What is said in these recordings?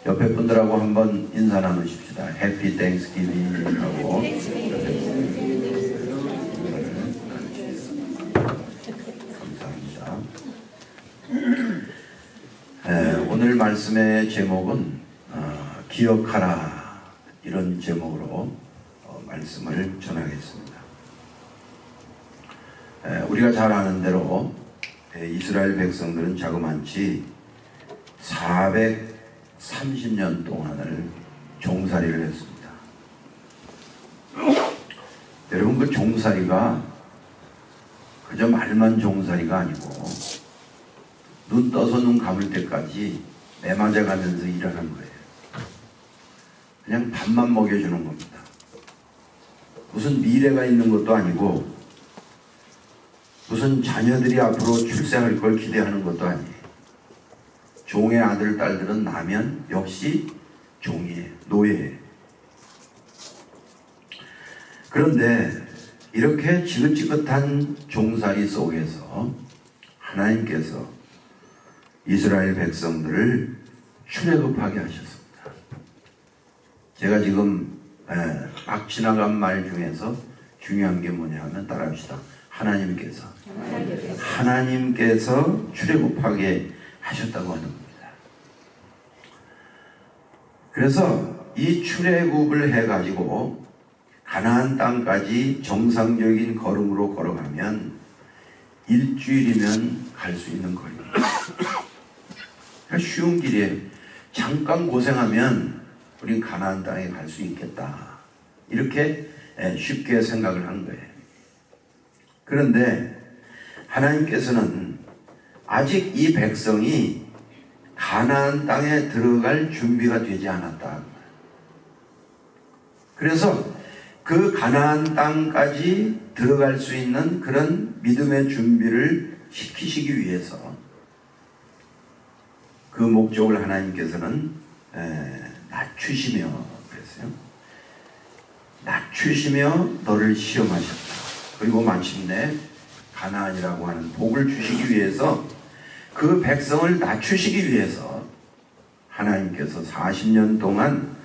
옆에 분들하고 한번 인사 나누십시다. 해피 땡스기빙 하고 감사합니다. 오늘 말씀의 제목은 기억하라, 이런 제목으로 말씀을 전하겠습니다. 우리가 잘 아는 대로 이스라엘 백성들은 자그만치 430년 동안을 종살이를 했습니다. 여러분, 그 종살이가 그저 말만 종살이가 아니고 눈 떠서 눈 감을 때까지 매맞아 가면서 일하는 거예요. 그냥 밥만 먹여주는 겁니다. 무슨 미래가 있는 것도 아니고 무슨 자녀들이 앞으로 출세할 걸 기대하는 것도 아니에요. 종의 아들, 딸들은 나면 역시 종이에요. 노예예요. 그런데 이렇게 지긋지긋한 종살이 속에서 하나님께서 이스라엘 백성들을 출애굽하게 하셨습니다. 제가 지금 막 지나간 말 중에서 중요한 게 뭐냐 하면 따라합시다. 하나님께서 출애굽하게 하셨다고 하는 겁니다. 그래서 이 출애굽을 해가지고 가나안 땅까지 정상적인 걸음으로 걸어가면 일주일이면 갈 수 있는 거리입니다. 쉬운 길이에요. 잠깐 고생하면 우린 가나안 땅에 갈 수 있겠다, 이렇게 쉽게 생각을 한 거예요. 그런데 하나님께서는 아직 이 백성이 가나안 땅에 들어갈 준비가 되지 않았다. 그래서 그 가나안 땅까지 들어갈 수 있는 그런 믿음의 준비를 시키시기 위해서 그 목적을 하나님께서는 낮추시며 그랬어요. 낮추시며 너를 시험하셨다. 그리고 마침내 가나안이라고 하는 복을 주시기 위해서, 그 백성을 낮추시기 위해서 하나님께서 40년 동안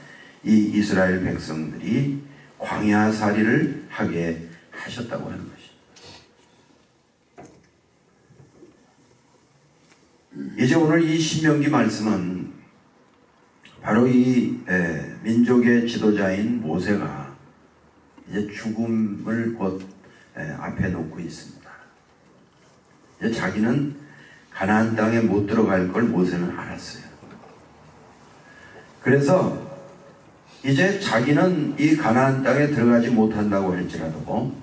이 이스라엘 백성들이 광야살이를 하게 하셨다고 하는 것입니다. 이제 오늘 이 신명기 말씀은 바로 이 민족의 지도자인 모세가 이제 죽음을 곧 앞에 놓고 있습니다. 이제 자기는 가나안 땅에 못 들어갈 걸 모세는 알았어요. 그래서 이제 자기는 이 가나안 땅에 들어가지 못한다고 할지라도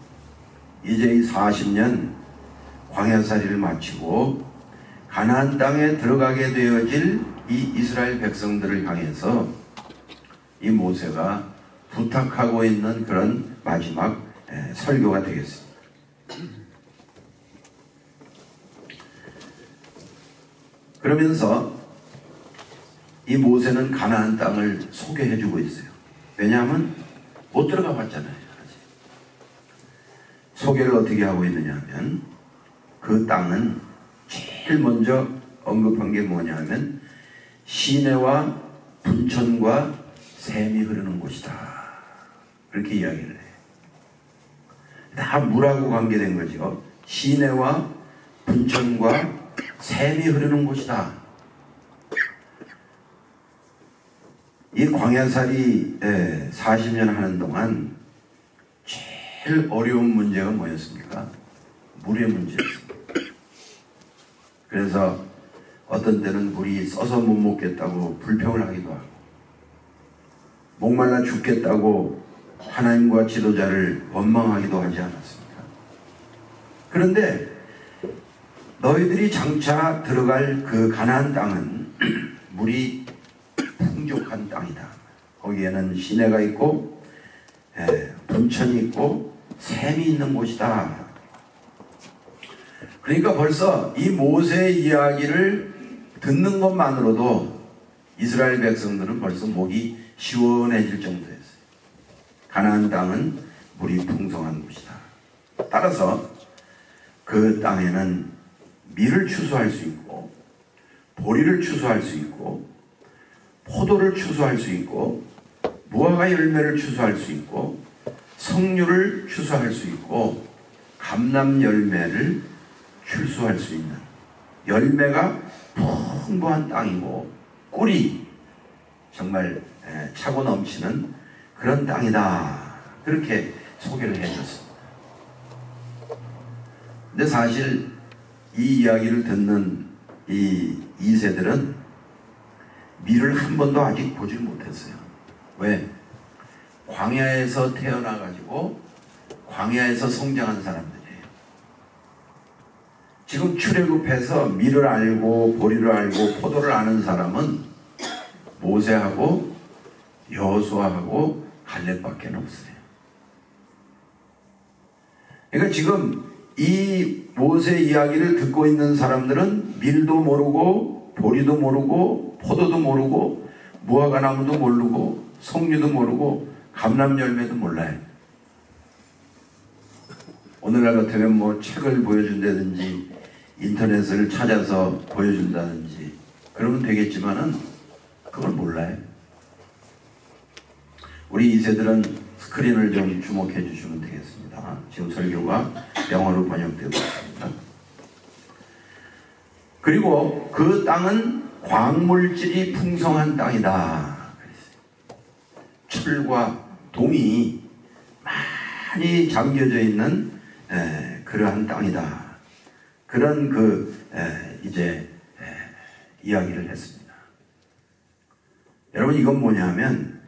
이제 이 40년 광야살이를 마치고 가나안 땅에 들어가게 되어질 이 이스라엘 백성들을 향해서 이 모세가 부탁하고 있는 그런 마지막 설교가 되겠습니다. 그러면서 이 모세는 가나안 땅을 소개해주고 있어요. 왜냐하면 못 들어가 봤잖아요. 아직. 소개를 어떻게 하고 있느냐 하면 그 땅은 제일 먼저 언급한 게 뭐냐 하면 시내와 분천과 샘이 흐르는 곳이다, 그렇게 이야기를 해요. 다 물하고 관계된 거죠. 시내와 분천과 샘이 흐르는 곳이다. 이 광야살이 40년 하는 동안 제일 어려운 문제가 뭐였습니까? 물의 문제였습니다. 그래서 어떤 때는 물이 써서 못 먹겠다고 불평을 하기도 하고, 목말라 죽겠다고 하나님과 지도자를 원망하기도 하지 않았습니까? 그런데 너희들이 장차 들어갈 그 가나안 땅은 물이 풍족한 땅이다. 거기에는 시내가 있고 분천이 있고 샘이 있는 곳이다. 그러니까 벌써 이 모세의 이야기를 듣는 것만으로도 이스라엘 백성들은 벌써 목이 시원해질 정도였어요. 가나안 땅은 물이 풍성한 곳이다. 따라서 그 땅에는 밀을 추수할 수 있고 보리를 추수할 수 있고 포도를 추수할 수 있고 무화과 열매를 추수할 수 있고 석류를 추수할 수 있고 감람 열매를 추수할 수 있는 열매가 풍부한 땅이고 꿀이 정말 차고 넘치는 그런 땅이다. 그렇게 소개를 해줬습니다. 근데 사실 이 이야기를 듣는 이 2세들은 밀을 한 번도 아직 보질 못했어요. 왜? 광야에서 태어나가지고 광야에서 성장한 사람들이에요. 지금 출애굽해서 밀을 알고 보리를 알고 포도를 아는 사람은 모세하고 여호수아하고 갈렙밖에 없어요. 그러니까 지금 이 모세 이야기를 듣고 있는 사람들은 밀도 모르고 보리도 모르고 포도도 모르고 무화과 나무도 모르고 석류도 모르고 감람 열매도 몰라요. 오늘날 같으면 뭐 책을 보여준다든지 인터넷을 찾아서 보여준다든지 그러면 되겠지만은 그걸 몰라요. 우리 2세들은 스크린을 좀 주목해 주시면 되겠습니다. 지금 설교가 영어로 번역되고 있습니다. 그리고 그 땅은 광물질이 풍성한 땅이다. 철과 동이 많이 잠겨져 있는 그러한 땅이다. 그런 이야기를 했습니다. 여러분 이건 뭐냐면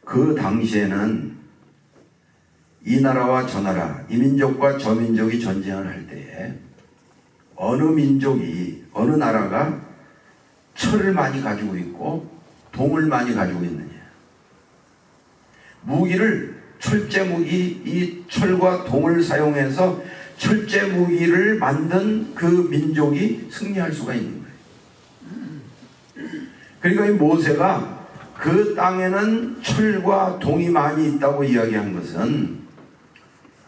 그 당시에는 이 나라와 저 나라, 이 민족과 저 민족이 전쟁을 할 때에 어느 민족이, 어느 나라가 철을 많이 가지고 있고 동을 많이 가지고 있느냐. 무기를 철제 무기, 이 철과 동을 사용해서 철제 무기를 만든 그 민족이 승리할 수가 있는 거예요. 그러니까 이 모세가 그 땅에는 철과 동이 많이 있다고 이야기한 것은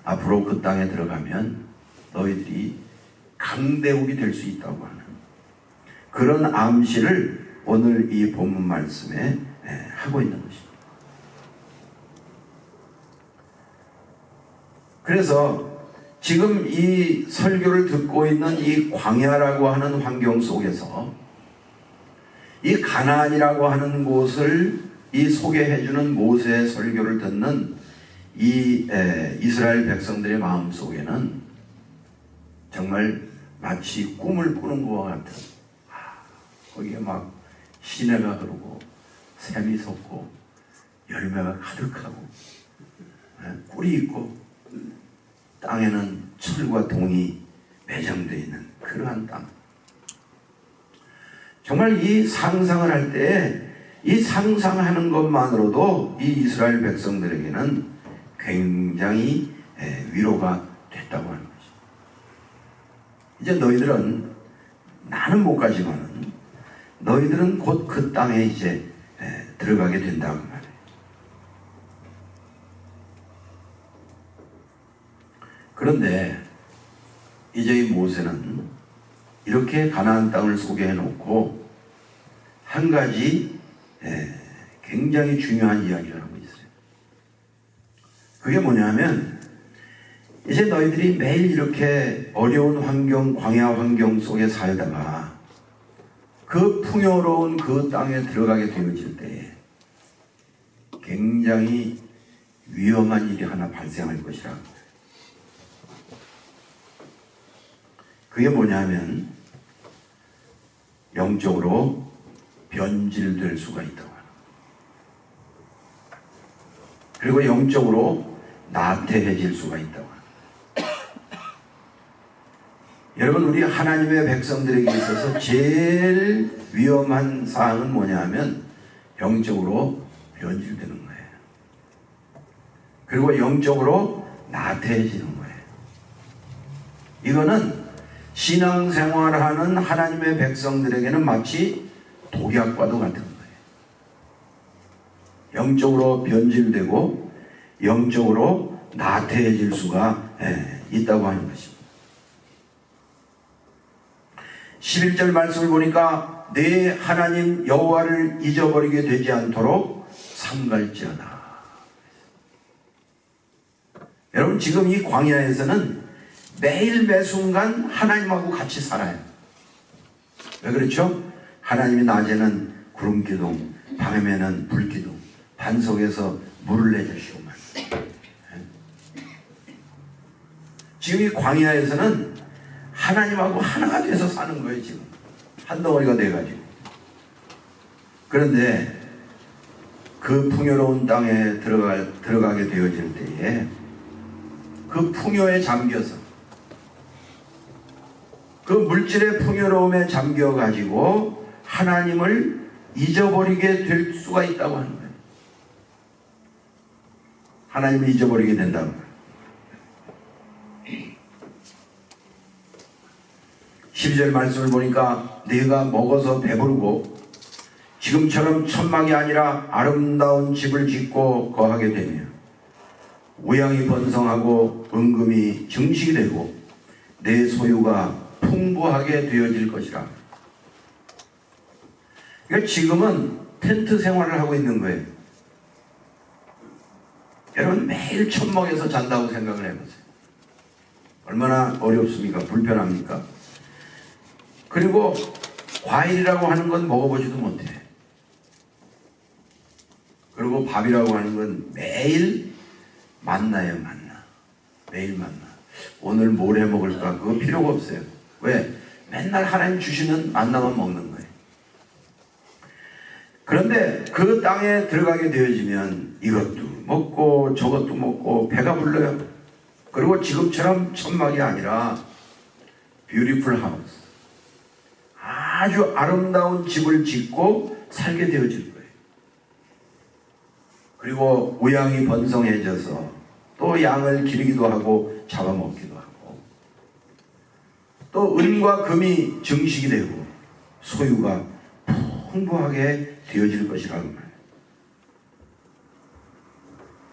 앞으로 그 땅에 들어가면 너희들이 강대국이 될 수 있다고 하는 그런 암시를 오늘 이 본문 말씀에 하고 있는 것입니다. 그래서 지금 이 설교를 듣고 있는 이 광야라고 하는 환경 속에서 이 가나안이라고 하는 곳을 이 소개해주는 모세의 설교를 듣는 이 이스라엘 백성들의 마음 속에는 정말 마치 꿈을 꾸는 것과 같은 거기에 막 시내가 흐르고 샘이 솟고 열매가 가득하고 꿀이 있고 땅에는 철과 동이 매장되어 있는 그러한 땅. 정말 이 상상을 할 때 이 상상하는 것만으로도 이 이스라엘 백성들에게는 굉장히 위로가 됐다고 하는 거죠. 이제 너희들은 나는 못 가지만은 너희들은 곧 그 땅에 이제 들어가게 된다고 말해요. 그런데 이제 이 모세는 이렇게 가나안 땅을 소개해 놓고 한 가지 굉장히 중요한 이야기를 하고 있어요. 그게 뭐냐면 이제 너희들이 매일 이렇게 어려운 환경, 광야 환경 속에 살다가 그 풍요로운 그 땅에 들어가게 되어질 때 굉장히 위험한 일이 하나 발생할 것이라고. 그게 뭐냐면 영적으로 변질될 수가 있다고 하는 거예요. 그리고 영적으로 나태해질 수가 있다고 하는 거예요. 여러분 우리 하나님의 백성들에게 있어서 제일 위험한 사항은 뭐냐면 영적으로 변질되는 거예요. 그리고 영적으로 나태해지는 거예요. 이거는 신앙생활하는 하나님의 백성들에게는 마치 독약과도 같은 거예요. 영적으로 변질되고 영적으로 나태해질 수가 있다고 하는 것입니다. 11절 말씀을 보니까 내 하나님 여호와를 잊어버리게 되지 않도록 삼갈지어다. 여러분, 지금 이 광야에서는 매일 매순간 하나님하고 같이 살아요. 왜 그렇죠? 하나님이 낮에는 구름기둥, 밤에는 불기둥, 반석에서 물을 내주시고 말이에요. 지금 이 광야에서는 하나님하고 하나가 돼서 사는 거예요. 지금 한 덩어리가 돼가지고. 그런데 그 풍요로운 땅에 들어가게 되어질 때에 그 풍요에 잠겨서, 그 물질의 풍요로움에 잠겨가지고 하나님을 잊어버리게 될 수가 있다고 하는 거예요. 하나님을 잊어버리게 된다고. 12절 말씀을 보니까 네가 먹어서 배부르고 지금처럼 천막이 아니라 아름다운 집을 짓고 거하게 되며 우양이 번성하고 은금이 증식이 되고 내 소유가 풍부하게 되어질 것이라. 그러니까 지금은 텐트 생활을 하고 있는 거예요. 여러분, 매일 천막에서 잔다고 생각을 해보세요. 얼마나 어렵습니까? 불편합니까? 그리고 과일이라고 하는 건 먹어보지도 못해. 그리고 밥이라고 하는 건 매일 만나요, 만나. 매일 만나. 오늘 뭘 해 먹을까? 그거 필요가 없어요. 왜? 맨날 하나님 주시는 만나만 먹는 거예요. 그런데 그 땅에 들어가게 되어지면 이것도 먹고 저것도 먹고 배가 불러요. 그리고 지금처럼 천막이 아니라 뷰티풀 하우스, 아주 아름다운 집을 짓고 살게 되어질 거예요. 그리고 우양이 번성해져서 또 양을 기르기도 하고 잡아먹기도 하고 또 은과 금이 증식이 되고 소유가 풍부하게 되어질 것이라고 말해요.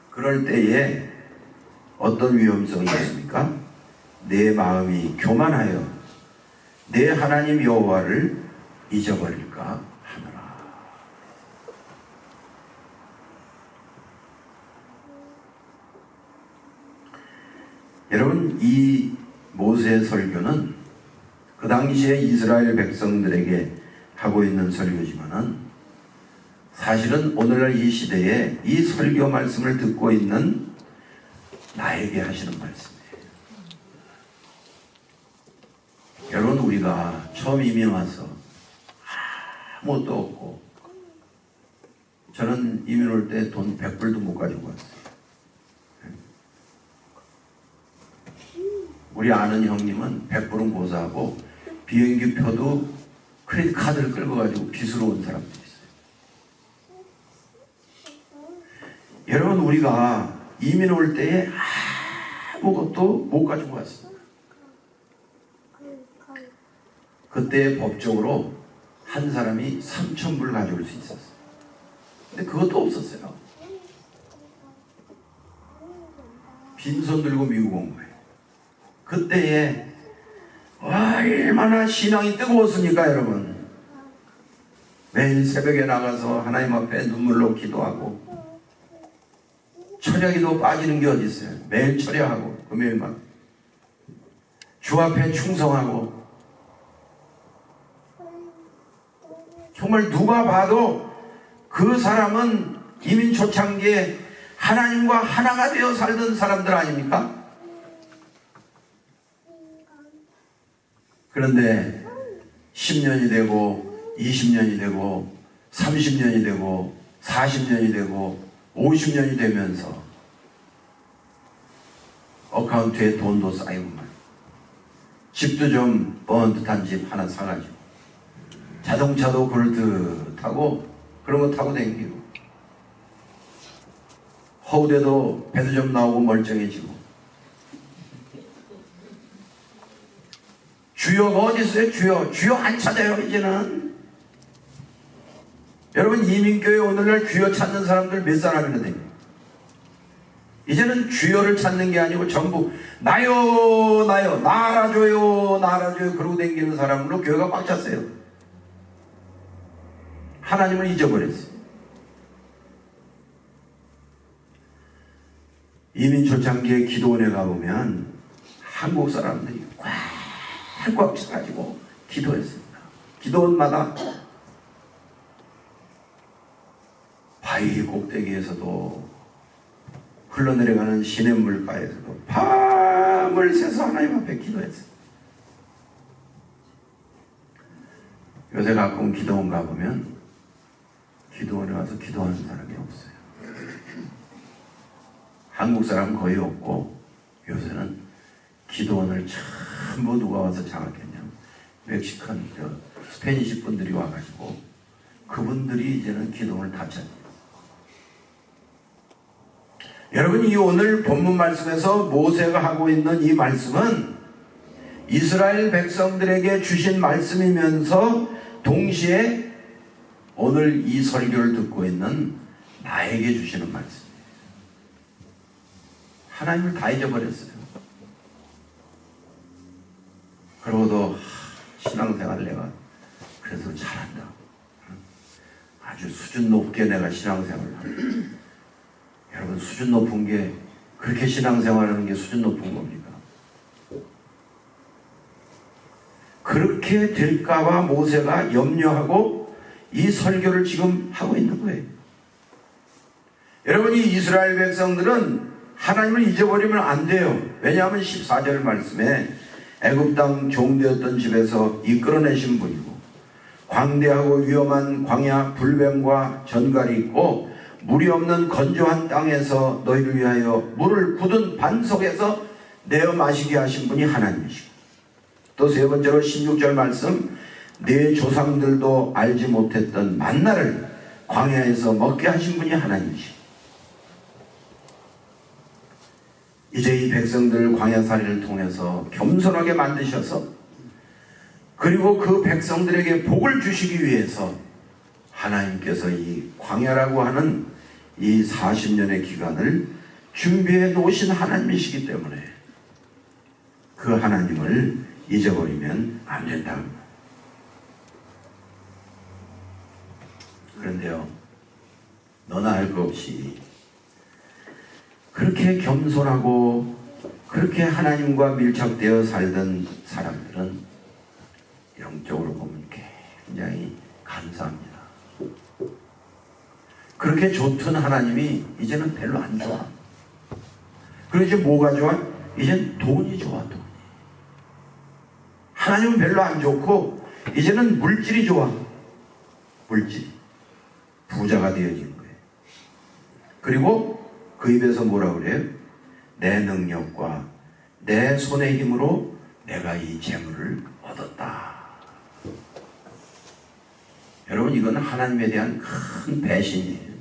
그럴 때에 어떤 위험성이 있습니까? 내 마음이 교만하여 내 하나님 여호와를 잊어버릴까 하노라. 여러분, 이 모세의 설교는 그 당시에 이스라엘 백성들에게 하고 있는 설교지만은 사실은 오늘날 이 시대에 이 설교 말씀을 듣고 있는 나에게 하시는 말씀이에요. 여러분, 우리가 처음 이민 와서 아무것도 없고, 저는 이민 올 때 돈 100불도 못 가지고 왔어요. 우리 아는 형님은 100불은 고사하고 비행기 표도 크레딧 카드를 끌고 가지고 빚으로 온 사람도 있어요. 여러분, 우리가 이민 올 때에 아무것도 못 가지고 왔습니다. 그때 법적으로 한 사람이 3,000불 가져올 수 있었어요. 근데 그것도 없었어요. 빈손 들고 미국 온 거예요. 그때에 얼마나 신앙이 뜨거웠습니까, 여러분? 매일 새벽에 나가서 하나님 앞에 눈물로 기도하고, 철야기도 빠지는 게 어디 있어요? 매일 철야하고 금요일만 주 앞에 충성하고, 정말 누가 봐도 그 사람은 이민 초창기에 하나님과 하나가 되어 살던 사람들 아닙니까? 그런데 10년이 되고 20년이 되고 30년이 되고 40년이 되고 50년이 되면서 어카운트에 돈도 쌓이고만, 집도 좀 번듯한 집 하나 사가지고, 자동차도 그럴듯하고 그런 거 타고 다니고, 허우대도 배도 좀 나오고 멀쩡해지고. 주여가 어디 있어요? 주여 안 찾아요 이제는. 여러분, 이민교회 오늘날 주여 찾는 사람들 몇 사람이나 돼요? 이제는 주여를 찾는 게 아니고 전부 나요 나요 나라줘요 나라줘요 그러고 다니는 사람으로 교회가 꽉 찼어요. 하나님을 잊어버렸어요. 이민 초창기에 기도원에 가보면 한국 사람들이 꽉꽉 차가지고 기도했습니다. 기도원마다 바위 꼭대기에서도 흘러내려가는 시냇물가에서도 밤을 새서 하나님 앞에 기도했어요. 요새 가끔 기도원 가보면 기도원에 와서 기도하는 사람이 없어요. 한국 사람은 거의 없고, 요새는 기도원을 전부 누가 와서 장악했냐면 멕시칸 스페니시 분들이 와가지고 그분들이 이제는 기도원을 다 찾아요. 여러분, 이 오늘 본문 말씀에서 모세가 하고 있는 이 말씀은 이스라엘 백성들에게 주신 말씀이면서 동시에 오늘 이 설교를 듣고 있는 나에게 주시는 말씀이에요. 하나님을 다 잊어버렸어요. 그러고도 신앙생활을 내가 그래서 잘한다. 아주 수준 높게 내가 신앙생활을 한다. 여러분, 수준 높은 게 그렇게 신앙생활하는 게 수준 높은 겁니까? 그렇게 될까봐 모세가 염려하고 이 설교를 지금 하고 있는 거예요. 여러분, 이 이스라엘 백성들은 하나님을 잊어버리면 안 돼요. 왜냐하면 14절 말씀에 애굽 땅 종되었던 집에서 이끌어내신 분이고 광대하고 위험한 광야 불뱀과 전갈이 있고 물이 없는 건조한 땅에서 너희를 위하여 물을 굳은 반석에서 내어 마시게 하신 분이 하나님이시고, 또 세 번째로 16절 말씀, 내 조상들도 알지 못했던 만나를 광야에서 먹게 하신 분이 하나님이시고, 이제 이 백성들 광야살이를 통해서 겸손하게 만드셔서, 그리고 그 백성들에게 복을 주시기 위해서 하나님께서 이 광야라고 하는 이 40년의 기간을 준비해 놓으신 하나님이시기 때문에 그 하나님을 잊어버리면 안 된다. 그런데요, 너나 할 것 없이 그렇게 겸손하고 그렇게 하나님과 밀착되어 살던 사람들은 영적으로 보면 굉장히 감사합니다. 그렇게 좋던 하나님이 이제는 별로 안 좋아. 그리고 이제 뭐가 좋아? 이젠 돈이 좋아. 돈이. 하나님은 별로 안 좋고 이제는 물질이 좋아. 물질. 부자가 되어진 거예요. 그리고 그 입에서 뭐라 그래요? 내 능력과 내 손의 힘으로 내가 이 재물을 얻었다. 여러분, 이건 하나님에 대한 큰 배신이에요.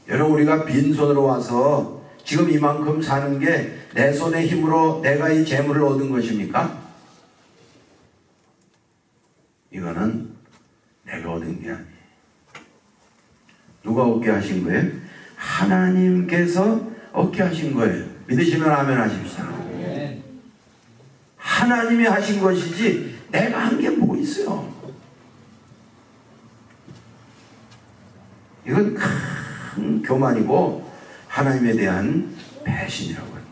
여러분, 우리가 빈손으로 와서 지금 이만큼 사는 게 내 손의 힘으로 내가 이 재물을 얻은 것입니까? 이거는 내가 얻은 게 아니에요. 누가 얻게 하신 거예요? 하나님께서 얻게 하신 거예요. 믿으시면 아멘 하십시오. 하나님이 하신 것이지 내가 한 게 뭐 있어요? 이건 큰 교만이고 하나님에 대한 배신이라고 합니다.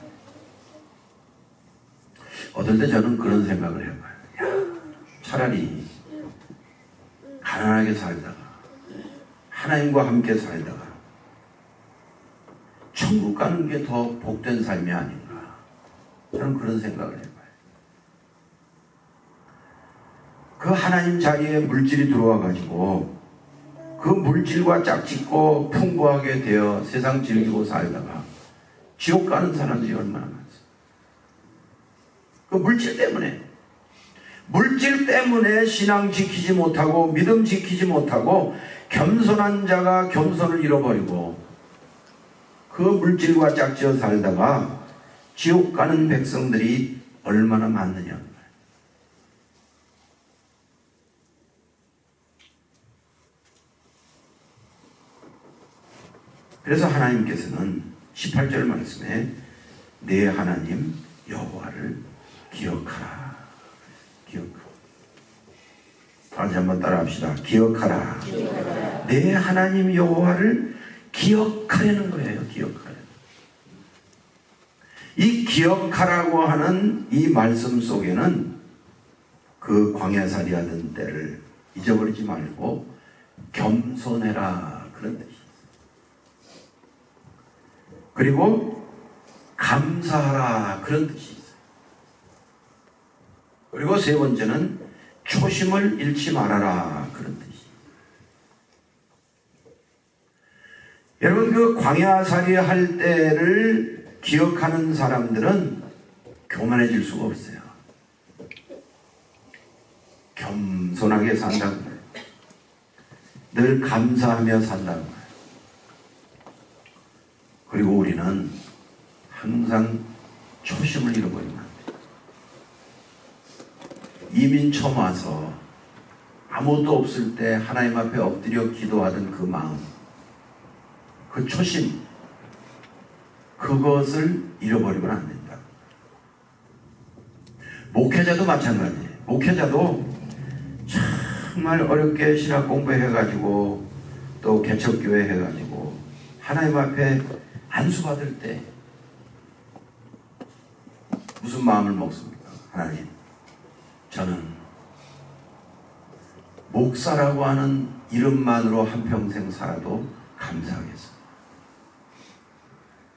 어떨 때 저는 그런 생각을 해봐요. 야, 차라리 가난하게 살다가 하나님과 함께 살다가 천국 가는 게 더 복된 삶이 아닌가. 저는 그런 생각을 해봐요. 그 하나님 자리에 물질이 들어와가지고 그 물질과 짝짓고 풍부하게 되어 세상 즐기고 살다가 지옥 가는 사람들이 얼마나 많습니까? 그 물질 때문에 신앙 지키지 못하고 믿음 지키지 못하고 겸손한 자가 겸손을 잃어버리고 그 물질과 짝지어 살다가 지옥 가는 백성들이 얼마나 많느냐. 그래서 하나님께서는 18절 말씀에 내 하나님 여호와를 기억하라. 기억하라. 다시 한번 따라합시다. 기억하라. 기억하라. 내 하나님 여호와를 기억하려는 거예요. 기억하라. 이 기억하라고 하는 이 말씀 속에는 그 광야살이 하던 때를 잊어버리지 말고 겸손해라 그런 뜻이 있어요. 그리고 감사하라 그런 뜻이 있어요. 그리고 세 번째는 초심을 잃지 말아라 그런 뜻이 있어요. 여러분 그 광야살이 할 때를 기억하는 사람들은 교만해질 수가 없어요. 겸손하게 산다고 해요. 늘 감사하며 산다고 해요. 그리고 우리는 항상 초심을 잃어버리면 안 돼요. 이민 처음 와서 아무것도 없을 때 하나님 앞에 엎드려 기도하던 그 마음, 그 초심, 그것을 잃어버리면 안 된다. 목회자도 마찬가지예요. 목회자도 정말 어렵게 신학 공부해가지고 또 개척교회 해가지고 하나님 앞에 안수받을 때 무슨 마음을 먹습니까? 하나님, 저는 목사라고 하는 이름만으로 한평생 살아도 감사하겠습니다.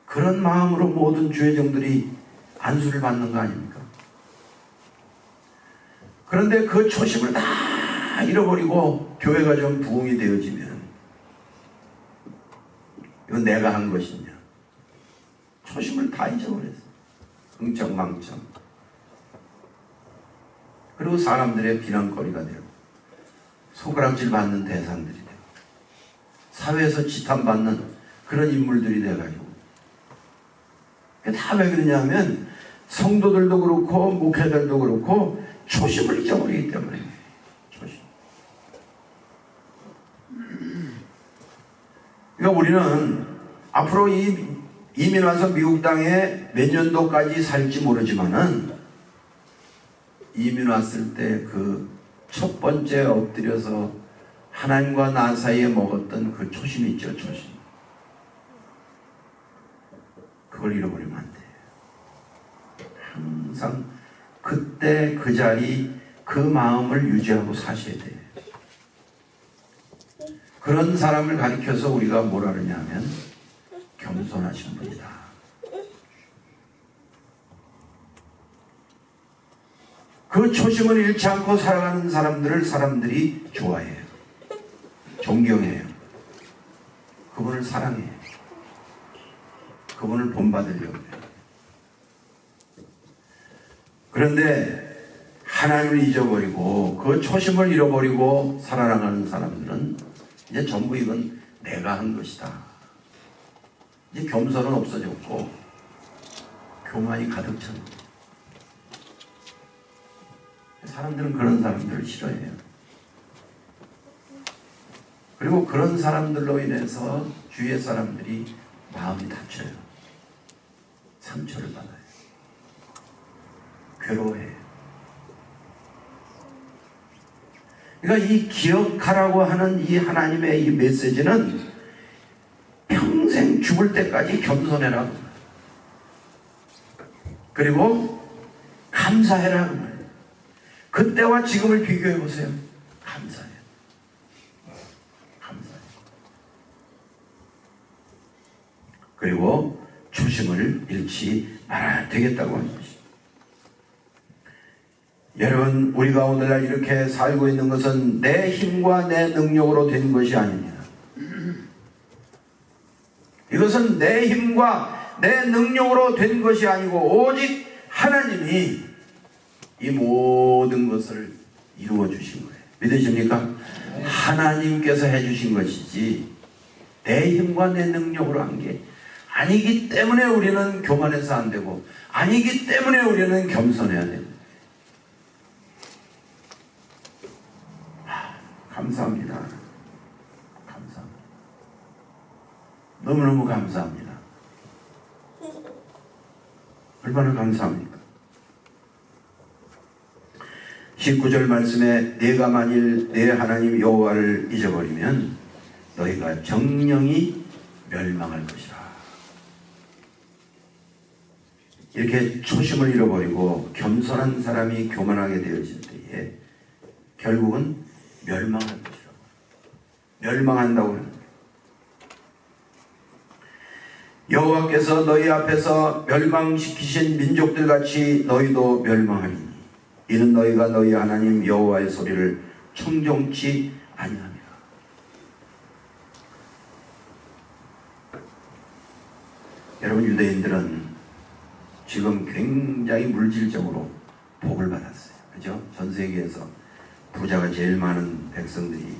그런 마음으로 모든 주의종들이 안수를 받는 거 아닙니까? 그런데 그 초심을 다 잃어버리고 교회가 좀 부흥이 되어지면 이건 내가 한 것이냐? 초심을 다 잊어버렸어. 흥청망청. 그리고 사람들의 비난거리가 되고 손가락질 받는 대상들이 되고 사회에서 지탄받는 그런 인물들이 돼가지고 다 왜 그러냐면 성도들도 그렇고 목회자들도 그렇고 초심을 잊어버리기 때문에. 초심. 그러니까 우리는 앞으로 이민 와서 미국 땅에 몇 년도까지 살지 모르지만은 이민 왔을 때 그 첫 번째 엎드려서 하나님과 나 사이에 먹었던 그 초심이 있죠. 초심. 그걸 잃어버리면 안 돼요. 항상 그때 그 자리 그 마음을 유지하고 사셔야 돼요. 그런 사람을 가리켜서 우리가 뭐라 그러냐면 겸손하신 분이다. 그 초심을 잃지 않고 살아가는 사람들을 사람들이 좋아해요. 존경해요. 그분을 사랑해요. 그분을 본받으려고 해요. 그런데 하나님을 잊어버리고 그 초심을 잃어버리고 살아나가는 사람들은 이제 전부 이건 내가 한 것이다. 이제 겸손은 없어졌고 교만이 가득 찬 거예요. 사람들은 그런 사람들을 싫어해요. 그리고 그런 사람들로 인해서 주위의 사람들이 마음이 다쳐요. 상처를 받아요. 괴로워해요. 그러니까 이 기억하라고 하는 이 하나님의 이 메시지는 평생 죽을 때까지 겸손해라고, 그리고 감사해라고. 그때와 지금을 비교해 보세요. 감사해요. 감사해요. 그리고 초심을 잃지 말아야 되겠다고 하는 것입니다. 여러분, 우리가 오늘날 이렇게 살고 있는 것은 내 힘과 내 능력으로 된 것이 아닙니다. 이것은 내 힘과 내 능력으로 된 것이 아니고 오직 하나님이 이 모든 것을 이루어 주신 거예요. 믿으십니까? 하나님께서 해주신 것이지 내 힘과 내 능력으로 한 게 아니기 때문에 우리는 교만해서 안 되고, 아니기 때문에 우리는 겸손해야 됩니다. 감사합니다. 감사합니다. 너무너무 감사합니다. 얼마나 감사합니까? 19절 말씀에 내가 만일 내 하나님 여호와를 잊어버리면 너희가 정령이 멸망할 것이라. 이렇게 초심을 잃어버리고 겸손한 사람이 교만하게 되어질 때에 결국은 멸망할 것이라고. 멸망한다고 합니다. 여호와께서 너희 앞에서 멸망시키신 민족들 같이 너희도 멸망하리니 이는 너희가 너희 하나님 여호와의 소리를 청종치 아니함이라. 여러분, 유대인들은 지금 굉장히 물질적으로 복을 받았어요. 그죠? 전 세계에서 부자가 제일 많은 백성들이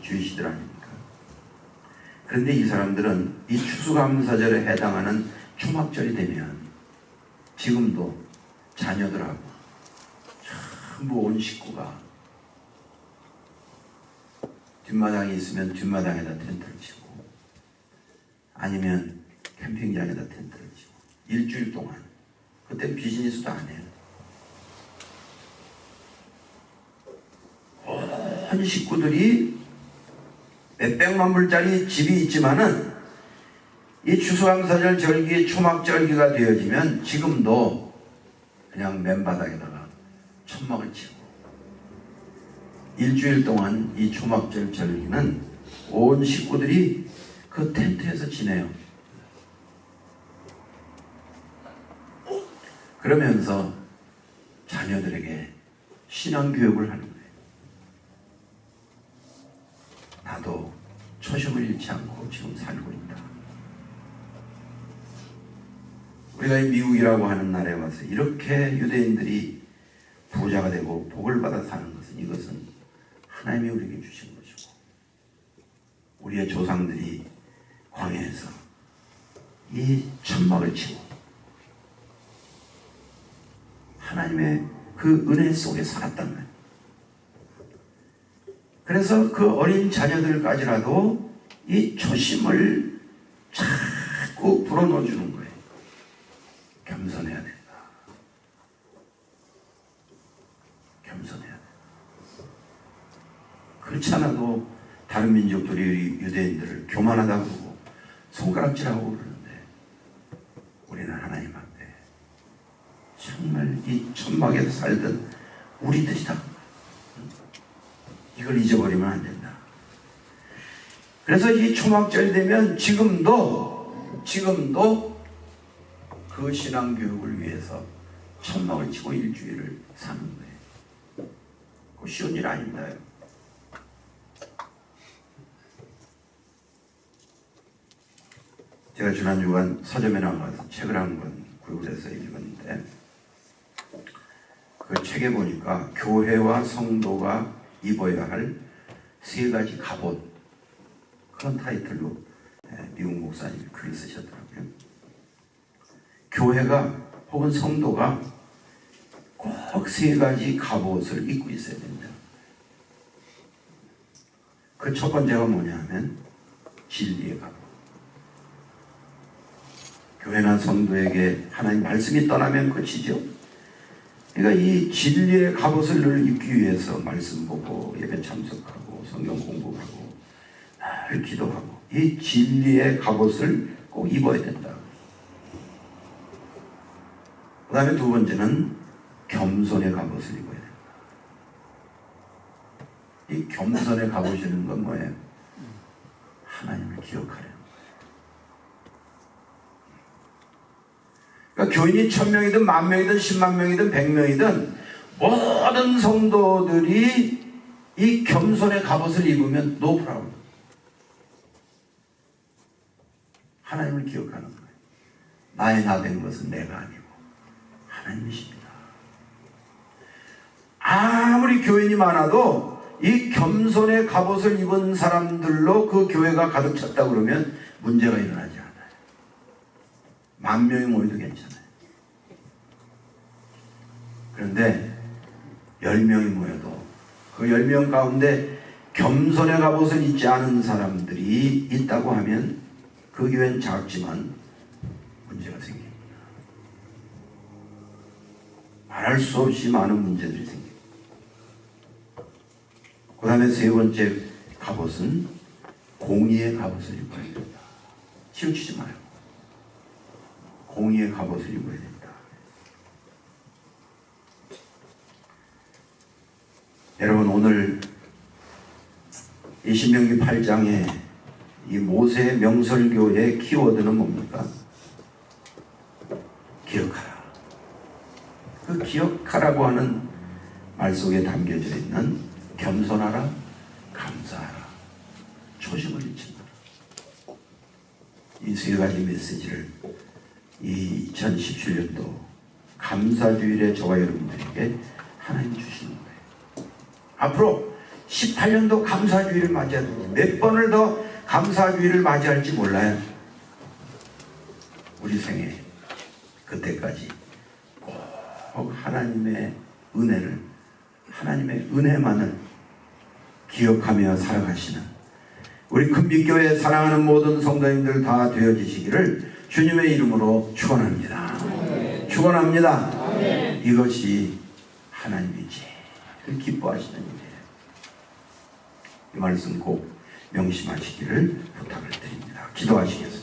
주이시들 아닙니까? 그런데 이 사람들은 이 추수감사절에 해당하는 초막절이 되면 지금도 자녀들하고 전부 온 식구가 뒷마당에 있으면 뒷마당에다 텐트를 치고 아니면 캠핑장에다 텐트를 치고 일주일 동안, 그때 비즈니스도 안 해요. 온 식구들이 몇백만 불짜리 집이 있지만은 이 추수감사절 절기, 초막절기가 되어지면 지금도 그냥 맨바닥에다가 천막을 치고 일주일 동안 이 초막절 절기는 온 식구들이 그 텐트에서 지내요. 그러면서 자녀들에게 신앙교육을 하는 거예요. 나도 초심을 잃지 않고 지금 살고 있다. 우리가 이 미국이라고 하는 나라에 와서 이렇게 유대인들이 부자가 되고 복을 받아 사는 것은, 이것은 하나님이 우리에게 주신 것이고, 우리의 조상들이 광야에서 이 천막을 치고 하나님의 그 은혜 속에 살았단 말이에요. 그래서 그 어린 자녀들까지라도 이 초심을 자꾸 불어넣어주는 거예요. 겸손해야 된다. 겸손해야 된다. 그렇지 않아도 다른 민족들이 유대인들을 교만하다고 그러고 손가락질하고 그러는데 우리는 하나님 앞에 정말 이 천막에서 살던 우리들이다. 이걸 잊어버리면 안 된다. 그래서 이 초막절이 되면 지금도 그 신앙교육을 위해서 천막을 치고 일주일을 사는 거예요. 그거 쉬운 일 아닙니다. 제가 지난 주간 서점에 나가서 책을 한 권 구입을 해서 읽었는데, 그 책에 보니까 교회와 성도가 입어야 할 3가지 갑옷, 그런 타이틀로 미국 목사님이 글을 쓰셨더라고요. 교회가 혹은 성도가 꼭 3가지 갑옷을 입고 있어야 된다. 그 첫 번째가 뭐냐 하면 진리의 갑옷. 교회나 성도에게 하나님 말씀이 떠나면 끝이죠. 그러니까 이 진리의 갑옷을 늘 입기 위해서 말씀 보고 예배 참석하고 성경 공부하고 늘 기도하고 이 진리의 갑옷을 꼭 입어야 된다. 그 다음에 2번째는 겸손의 갑옷을 입어야 된다. 이 겸손의 갑옷이라는 건 뭐예요? 하나님을 기억하려는 거예요. 그러니까 교인이 1000명이든 10,000명이든 100,000명이든 100명이든 모든 성도들이 이 겸손의 갑옷을 입으면 no problem. 하나님을 기억하는 거예요. 나의 나 된 것은 내가 아니고 하나님이십니다. 아무리 교인이 많아도 이 겸손의 갑옷을 입은 사람들로 그 교회가 가득 찼다 그러면 문제가 일어나지 않아요. 10,000명이 모여도 괜찮아요. 그런데 10명이 모여도 그 10명 가운데 겸손의 갑옷을 입지 않은 사람들이 있다고 하면 그 교회는 작지만 문제가 생깁니다. 말할 수 없이 많은 문제들이 생깁니다. 다음에 세 번째 갑옷은 공의의 갑옷을 입어야 된다. 치우치지 마요. 공의의 갑옷을 입어야 된다. 여러분, 오늘 이 신명기 8장에 이 모세 명설교의 키워드는 뭡니까? 기억하라. 그 기억하라고 하는 말 속에 담겨져 있는 겸손하라, 감사하라, 초심을 잃지 마라. 이 세 가지 메시지를 이 2017년도 감사주일에 저와 여러분들에게 하나님 주시는 거예요. 앞으로 18년도 감사주일을 맞이해야 됩니다. 몇 번을 더 감사주일을 맞이할지 몰라요. 우리 생에 그때까지 꼭 하나님의 은혜를, 하나님의 은혜만을 기억하며 살아가시는 우리 큰빛교회 사랑하는 모든 성도님들 다 되어지시기를 주님의 이름으로 축원합니다. 축원합니다. 이것이 하나님이 제일 기뻐하시는 일이에요. 이 말씀 꼭 명심하시기를 부탁을 드립니다. 기도하시겠습니다.